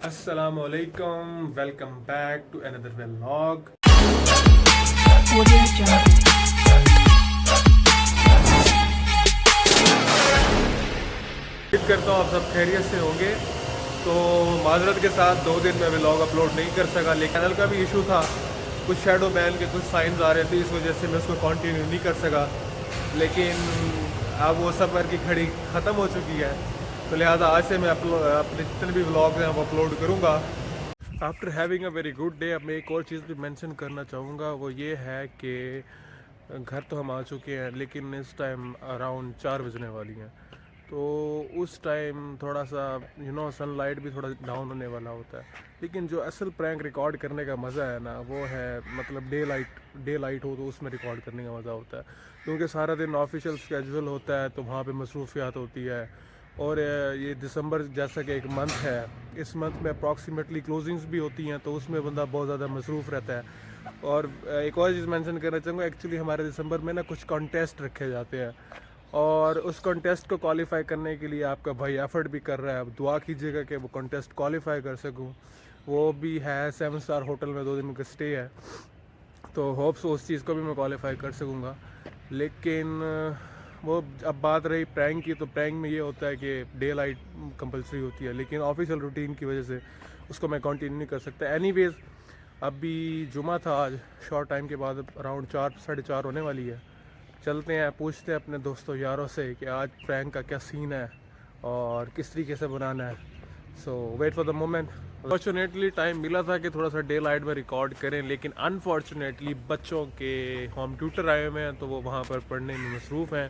Assalamualaikum, welcome back to another vlog। Audio Jungle। उम्मीद करता हूँ आप सब खैरियत से होंगे। तो माजरत के साथ 2 दिन में व्लॉग अपलोड नहीं कर सका, लेकिन चैनल का भी इशू था, कुछ शैडो बैन के कुछ साइंस आ रहे थे, इस वजह से मैं उसको कंटिन्यू नहीं कर सका। लेकिन अब वो सफ़र की घड़ी ख़त्म हो चुकी है, तो लिहाजा आज से मैं अपने जितने भी व्लॉग हैं वो अपलोड करूँगा। After having a very good day, अब मैं एक और चीज़ भी मेंशन करना चाहूँगा, वो ये है कि घर तो हम आ चुके हैं, लेकिन इस टाइम अराउंड 4 बजने वाली हैं। तो उस टाइम थोड़ा सा सनलाइट भी थोड़ा डाउन होने वाला होता है। लेकिन जो असल प्रैंक रिकॉर्ड करने का मज़ा है ना, वो है मतलब डे लाइट हो तो उसमें रिकॉर्ड करने का मज़ा होता है, क्योंकि सारा दिन ऑफिशियल स्केजूल होता है, तो वहाँ पे मसरूफियात होती है। और ये दिसंबर जैसा कि एक मंथ है, इस मंथ में अप्रॉक्सीमेटली क्लोजिंग्स भी होती हैं, तो उसमें बंदा बहुत ज़्यादा मसरूफ़ रहता है। और एक और चीज़ मेंशन करना चाहूँगा, एक्चुअली हमारे दिसंबर में ना कुछ कॉन्टेस्ट रखे जाते हैं, और उस कॉन्टेस्ट को क्वालिफाई करने के लिए आपका भाई एफर्ट भी कर रहा है। अब दुआ कीजिएगा कि वो कॉन्टेस्ट क्वालिफाई कर सकूँ। वो भी है 7 स्टार होटल में 2 दिन का स्टे है, तो होप्स उस चीज़ को भी मैं क्वालिफाई कर सकूँगा। लेकिन वो अब बात रही प्रैंक की, तो प्रैंक में ये होता है कि डे लाइट कंपलसरी होती है, लेकिन ऑफिशियल रूटीन की वजह से उसको मैं कंटिन्यू नहीं कर सकता। एनीवेज, अभी जुमा था आज, शॉर्ट टाइम के बाद अराउंड 4 साढ़े 4 होने वाली है। चलते हैं, पूछते हैं अपने दोस्तों यारों से कि आज प्रैंक का क्या सीन है और किस तरीके से बनाना है। So wait for the moment. Fortunately time मिला था कि थोड़ा सा डे लाइट में रिकॉर्ड करें, लेकिन अनफॉर्चुनेटली बच्चों के होम ट्यूटर आए हुए हैं, तो वो वहाँ पर पढ़ने में मसरूफ़ हैं।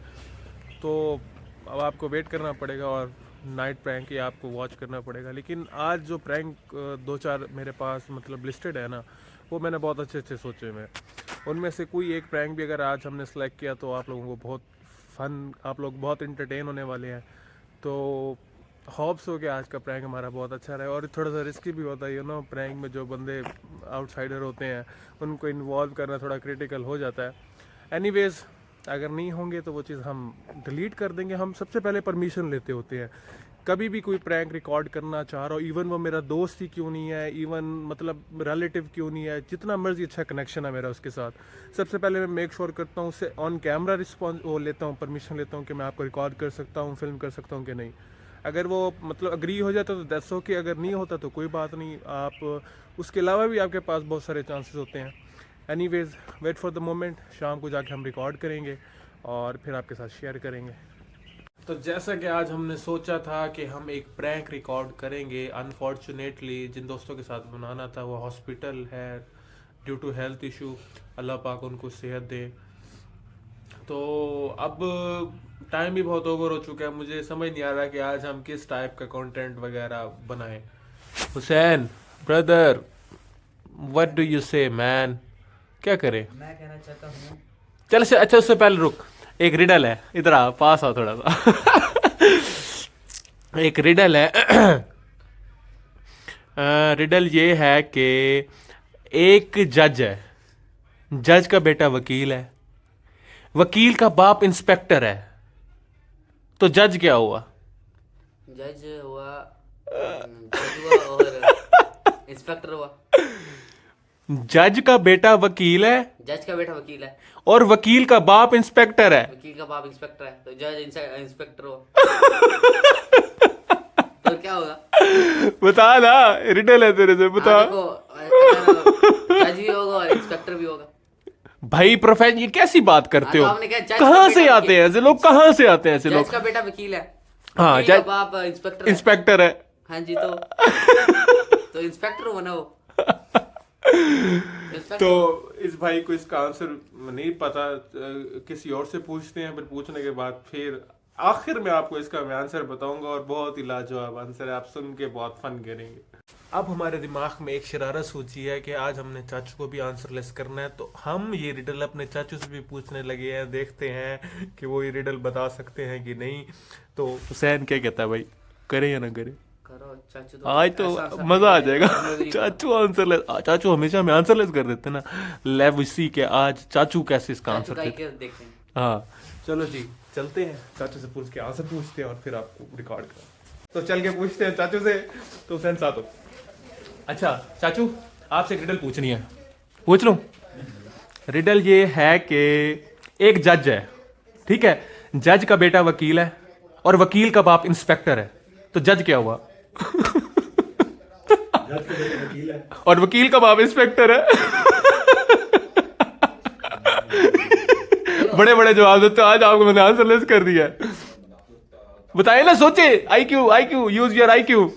तो अब आपको वेट करना पड़ेगा और नाइट प्रैंक ही आपको वॉच करना पड़ेगा। लेकिन आज जो प्रैंक 2-4 मेरे पास मतलब लिस्टेड है ना, वो मैंने बहुत अच्छे अच्छे सोचे हुए हैं। उनमें से कोई एक प्रैंक भी अगर आज हमने सेलेक्ट किया तो आप लोगों को बहुत फन, आप लोग बहुत इंटरटेन होने वाले हैं। तो होप्स हो कि आज का प्रैंक हमारा बहुत अच्छा रहे। और थोड़ा सा रिस्की भी होता है, प्रैंक में जो बंदे आउटसाइडर होते हैं उनको इन्वॉल्व करना थोड़ा क्रिटिकल हो जाता है। एनीवेज, अगर नहीं होंगे तो वो चीज़ हम डिलीट कर देंगे। हम सबसे पहले परमिशन लेते होते हैं कभी भी कोई प्रैंक रिकॉर्ड करना चाह रहा हो, इवन वो मेरा दोस्त ही क्यों नहीं है, इवन मतलब रिलेटिव क्यों नहीं है, जितना मर्जी अच्छा कनेक्शन है मेरा उसके साथ, सबसे पहले मैं मेक श्योर करता हूँ, उससे ऑन कैमरा रिस्पॉन्स वो लेता हूँ, परमिशन लेता हूँ कि मैं आपको रिकॉर्ड कर सकता हूँ, फिल्म कर सकता हूँ कि नहीं। अगर वो मतलब अग्री हो जाता तो दैट्स ओके, अगर नहीं होता तो कोई बात नहीं। आप उसके अलावा भी आपके पास बहुत सारे चांसेस होते हैं। Anyways, wait for the moment, शाम को जाके हम रिकॉर्ड करेंगे और फिर आपके साथ शेयर करेंगे। तो जैसा कि आज हमने सोचा था कि हम एक प्रैंक रिकॉर्ड करेंगे, अनफॉर्चुनेटली जिन दोस्तों के साथ बनाना था वो हॉस्पिटल है ड्यू टू हेल्थ इशू, अल्लाह पाक उनको सेहत दे। तो अब टाइम भी बहुत ओवर हो चुका है, मुझे समझ नहीं आ रहा कि आज हम किस टाइप का कंटेंट वगैरह बनाएं। Hussain brother, what do you से मैन, क्या करें? मैं कहना चाहता हूँ। चल से अच्छा, उससे पहले रुक, एक रिडल है, इधर आ, पास आओ थोड़ा सा। एक रिडल है। रिडल ये है कि एक जज है, जज का बेटा वकील है, वकील का बाप इंस्पेक्टर है, तो जज क्या हुआ? जज हुआ और इंस्पेक्टर हुआ। जज का बेटा वकील है जज का बेटा वकील है और वकील का बाप इंस्पेक्टर है। वकील का बाप इंस्पेक्टर है, तो जज इंस्पेक्टर हुआ। तो क्या होगा? बता ना, रिडल है तेरे से, बता। जज भी होगा और इंस्पेक्टर भी होगा। भाई प्रोफेसर, ये कैसी बात करते तो हो? आपने कहा जज कहाँ का से बेटा आते हैं ऐसे लोग, कहाँ से आते हैं ऐसे जज लोग? का बेटा वकील है, हाँ, वकील का जज बाप इंस्पेक्टर इंस्पेक्टर है। हाँ जी, तो इंस्पेक्टर हुआ ना वो। तो इस भाई को इसका आंसर नहीं पता, किसी और से पूछते हैं, फिर पूछने के बाद फिर आखिर में आपको इसका मैं आंसर बताऊंगा, और बहुत ही लाजवाब आंसर है, आप सुन के बहुत फन करेंगे। अब हमारे दिमाग में एक शरारत सूझी है कि आज हमने चाचू को भी आंसरलेस करना है, तो हम ये रिडल अपने चाचू से भी पूछने लगे हैं, देखते हैं कि वो ये रिडल बता सकते हैं कि नहीं। तो हुसैन क्या कहता है भाई, करें या ना करें? करो चाचू, आज तो मजा आ जाएगा। चाचू आंसरलेस, चाचू हमेशा हमें आंसरलेस कर देते ना, लेव इसी के आज चाचू कैसे इसका आंसर देते। देखते हैं। हाँ चलो जी, चलते हैं, चाचू से पूछ के आंसर पूछते हैं और फिर आपको रिकॉर्ड करें। तो चल के पूछते हैं चाचू से। तो फ्रेंड्स आ तो अच्छा चाचू आपसे एक रिडल पूछनी है, पूछ लूं? रिडल ये है कि एक जज है, ठीक है, जज का बेटा वकील है और वकील का बाप इंस्पेक्टर है, तो जज क्या हुआ? जज के बेटे वकील है और वकील का बाप इंस्पेक्टर है। बड़े बड़े जवाब देते हो, आज आपको मैंने आंसर लेस कर दिया है। बताइए ना, सोचे, IQ IQ, use your IQ.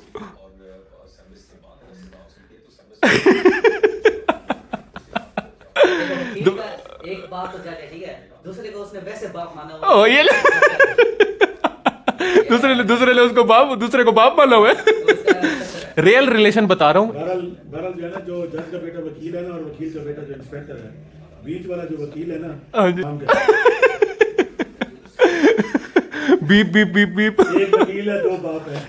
एक बाप तो जज है, ठीक है, दूसरे को उसने वैसे बाप माना हुआ ओ ये दूसरे ने उसको बाप, दूसरे को बाप माना हुआ है। रियल रिलेशन बता रहा हूँ। बहरहाल जो है ना, जो जज का बेटा वकील है ना और वकील का बेटा जो इंस्पेक्टर है, बीच वाला जो वकील है ना, हाँ जी। नाम क्या है? Beep beep beep beep. एक वकील है, दो बाप है।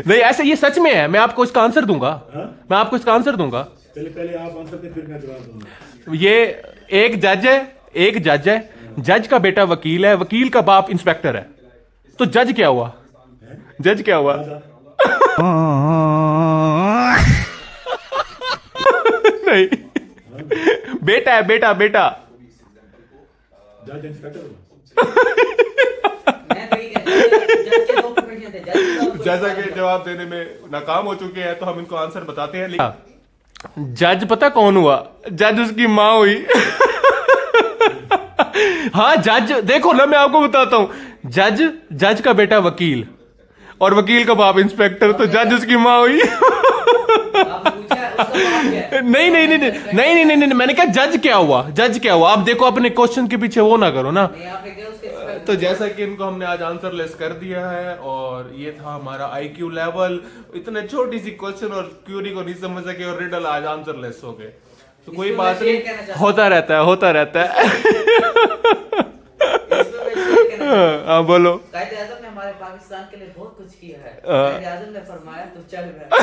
नहीं ऐसे ये सच में है, मैं आपको इसका आंसर दूंगा। हाँ? मैं आपको इसका आंसर दूंगा। चलिए पहले आप आंसर दें, फिर मैं जवाब दूंगा। ये एक जज है, एक जज है, जज का बेटा वकील है, वकील का बाप इंस्पेक्टर है, तो जज क्या हुआ? जज क्या हुआ? दादा, नहीं, बेटा है, बेटा बेटा। जज इंस्पेक्टर हुआ। मैं तो ये कहता हूँ, जज के दो प्रोफेशन थे, जज का और जैसा कि जवाब देने में नाकाम हो चुके हैं, तो हम इनको आंसर बताते हैं। जज पता कौन हुआ? जज उसकी माँ हुई। हाँ जज, देखो ना मैं आपको बताता हूं, जज का बेटा वकील और वकील का बाप इंस्पेक्टर, तो जज उसकी माँ हुई। आपने पूछा उसका बाप क्या है? नहीं नहीं नहीं नहीं नहीं नहीं नहीं, मैंने कहा जज क्या हुआ, जज क्या हुआ। आप देखो अपने क्वेश्चन के पीछे वो ना करो ना। नहीं, आपने क्या उसके expect- तो जैसा कि इनको हमने आज आंसर लेस कर दिया है, और ये था हमारा आईक्यू लेवल। इतने छोटी सी क्वेश्चन और क्यूरी को नहीं समझ सके और रिडल आज आंसर लेस हो गए, तो कोई इसमें बात मैं शेयर नहीं, कहना चाहता होता रहता है, होता रहता है। इसमें मैं शेयर कहना चाहता हूँ। हाँ बोलो। कायदे आज़म ने हमारे पाकिस्तान के लिए बहुत कुछ किया है। हाँ। कायदे आज़म ने फरमाया तो चल रहा है।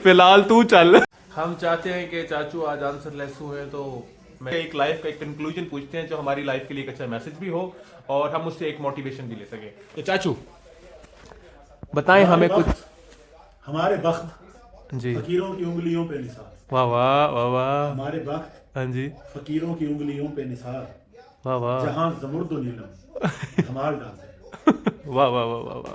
फिलहाल तू चल। हम चाहते हैं कि चाचू आज आंसर लेस हुए, तो मैं एक लाइफ का एक कंक्लूजन पूछते हैं जो हमारी लाइफ के लिए एक अच्छा मैसेज भी हो और हम उससे एक मोटिवेशन भी ले सके। तो चाचू बताएं हमें कुछ। हमारे वक्त जी, फकीरों की उंगलियों पे निसार। वाह वाह वाह वाह। हमारे वक्त हाँ जी, फकीरों की उंगलियों पे निसार, वाह वाह जहां जमुर्द नीलम धमाल डालते हैं। वाह वाह वाह वाह वाह।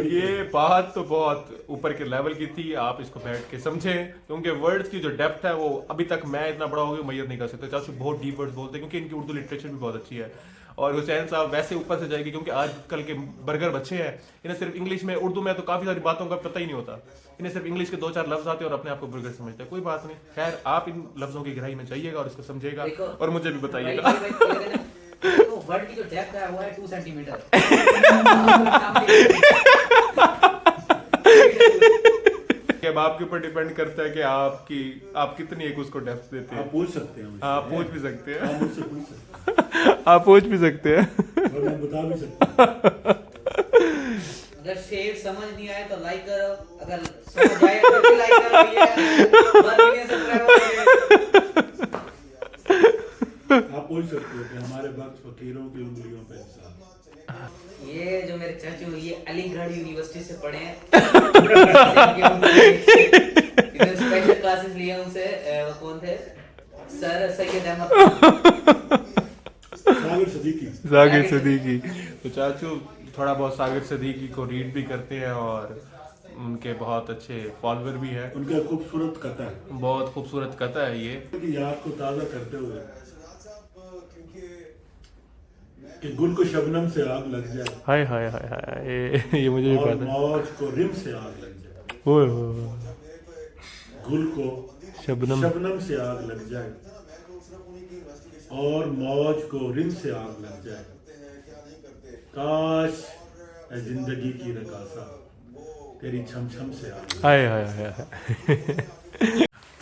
ये बात तो बहुत ऊपर के लेवल की थी, आप इसको बैठ के समझें, क्योंकि वर्ड्स की जो डेप्थ है वो अभी तक मैं इतना बड़ा हो गया मैयर नहीं कर सकता। चाचू बहुत डीप वर्ड्स बोलते हैं, क्योंकि इनकी उर्दू लिटरेचर भी बहुत अच्छी है। और हुसैन साहब वैसे ऊपर से जाएगी, क्योंकि आजकल के बर्गर बच्चे हैं, इन्हें सिर्फ इंग्लिश में, उर्दू में तो काफ़ी सारी बातों का पता ही नहीं होता, इन्हें सिर्फ इंग्लिश के दो चार लफ्ज आते हैं और अपने आप को बर्गर समझते हैं। कोई बात नहीं, खैर आप इन लफ्जों की गहराई में जाइएगा और इसको समझिएगा और मुझे भी बताइएगा। तो वर्ड की जो डेप्थ है वो है 2 सेंटीमीटर। अब आपके ऊपर डिपेंड करता है कि आप कितनी एक उसको डेप्थ देते हैं। आप पूछ सकते हैं मुझसे। आप पूछ भी सकते हैं, आप मुझसे पूछ सकते हैं आप पूछ भी सकते हैं। और मैं बता भी सकता हूँ। अगर शेर समझ नहीं आए तो लाइक करो, अगर समझ आए तो भी लाइक करो। ये 1 मिलियन सब्सक्राइबर। आप पूछ सकते हो कि हमारे वक्त फकीरों की उंगलियों पे निसार। ये जो मेरे चाचू, ये अलीगढ़ यूनिवर्सिटी से पढ़े हैं। इधर स्पेशल क्लासेस लिए उनसे। वो कौन थे? सर सैयद अहमद सागिर सदीकी। सागिर सदीकी। तो चाचू थोड़ा बहुत सागिर सदीकी को रीड भी करते हैं और उनके बहुत अच्छे फॉलोअर भी हैं। उनका खूबसूरत कथा है, बहुत खूबसूरत कथा है ये। उनकी याद को ताज़ा करते हुए कि गुल को शबनम से आग लग जाए हाय हाय हाय हाय, ये मुझे भी और पता है। मौज को रिम से आग लग जाए। ओए ओए ओए। गुल को शबनम शबनम से आग लग जाए और मौज को रिम से आग लग जाए। काश ऐ जिंदगी की रकासा तेरी छम छम से आग लग हाय हाय हाय हाय।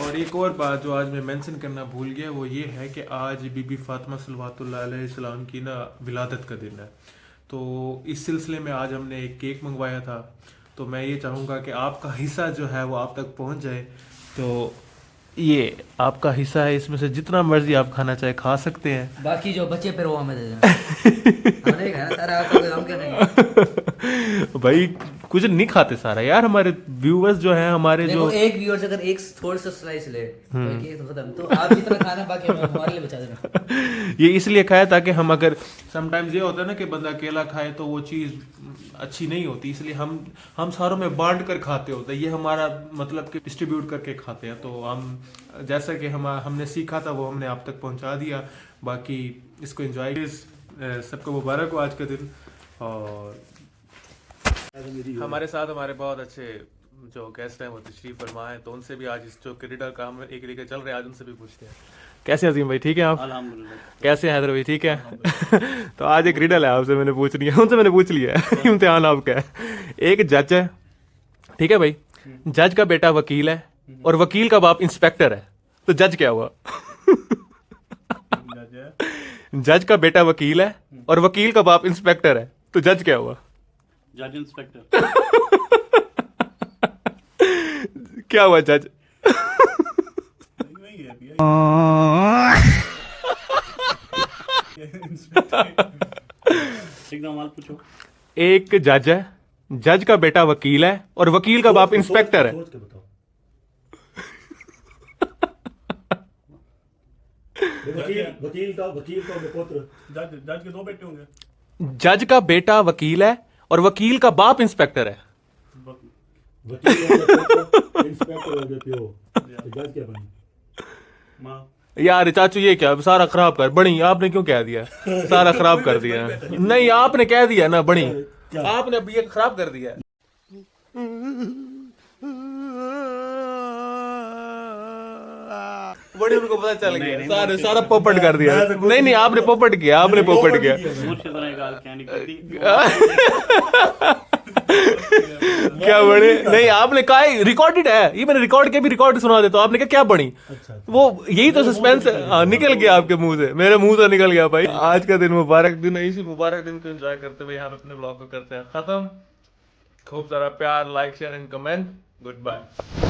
और एक और बात जो आज मैं मेंशन करना भूल गया, वो ये है कि आज बीबी फातिमा सल्लल्लाहु अलैहि वसल्लम की ना विलादत का दिन है। तो इस सिलसिले में आज हमने एक केक मंगवाया था। तो मैं ये चाहूँगा कि आपका हिस्सा जो है वो आप तक पहुँच जाए। तो ये आपका हिस्सा है, इसमें से जितना मर्जी आप खाना चाहे खा सकते हैं। बाकी जो बचे फिर वो हमें दे देना। हमने खाना सारा आपको, हम क्या नहीं। भाई कुछ नहीं खाते सारा यार, हमारे व्यूअर्स जो हैं हमारे देखो, जो एक व्यूअर अगर एक थोड़ा सा स्लाइस ले तो केक तो खत्म, तो आप जितना खाना बाकी हमारे लिए बचा देना। ये इसलिए खाया ताकि हम, अगर समटाइम्स ये होता है ना कि बंदा अकेला खाए तो वो चीज़ अच्छी नहीं होती, इसलिए हम सारों में बांट कर खाते होते हैं। ये हमारा मतलब कि डिस्ट्रीब्यूट करके खाते हैं। तो हम जैसा कि हमने सीखा था वो हमने आप तक पहुंचा दिया। बाकी इसको एंजॉय, सबको मुबारक हो आज का दिन। और हमारे साथ हमारे बहुत अच्छे जो गेस्ट हैं वो तशरीफ फरमा है, तो उनसे भी आज इस जो क्रिकेटर का हम एक लेके चल रहे हैं आज उनसे भी पूछते हैं। कैसे अजीम भाई, ठीक है आप? अल्हम्दुलिल्लाह। कैसे हैदर भाई, ठीक है? तो आज एक रिडल है आपसे मैंने पूछनी है, उनसे मैंने पूछ लिया है। इम्तिहान आपका है। एक जज है, ठीक है भाई, जज का बेटा वकील है और वकील का बाप इंस्पेक्टर है, तो जज क्या हुआ? जज का बेटा वकील है और वकील का बाप इंस्पेक्टर है, तो जज क्या हुआ? जज इंस्पेक्टर। क्या हुआ जज? एक सवाल पूछो। एक जज है, जज का बेटा वकील है और वकील का बाप इंस्पेक्टर है। सोच के बताओ। वकील का पुत्र। जज के दो बेटे होंगे। जज का बेटा वकील है और वकील का बाप इंस्पेक्टर है। वकील का इंस्पेक्टर हो गया पियो, तो जज क्या बने? माँ। यार चाचू ये क्या सारा खराब कर बड़ी, आपने क्यों कह दिया? सारा खराब कर दिया। नहीं आपने कह दिया ना बड़ी, आपने अब ये खराब कर दिया। बड़ी उनको पता चल गया, सारा पोपट कर दिया। नहीं आपने पोपट किया, आपने पोपट किया। मुझसे तो नहीं गाल कहनी पड़ती। क्या बड़ी? नहीं आपने कहा रिकॉर्डेड है, ये मैंने रिकॉर्ड के भी रिकॉर्ड सुना देता हूँ। आपने क्या बड़ी? वो यही तो सस्पेंस निकल गया आपके मुंह से, मेरे मुंह से निकल गया भाई। आज का दिन मुबारक दिन है, इसी मुबारक दिन को एंजॉय करते हुए हम अपने ब्लॉग को करते हैं खत्म। खूब सारा प्यार, like, share and comment. Good bye.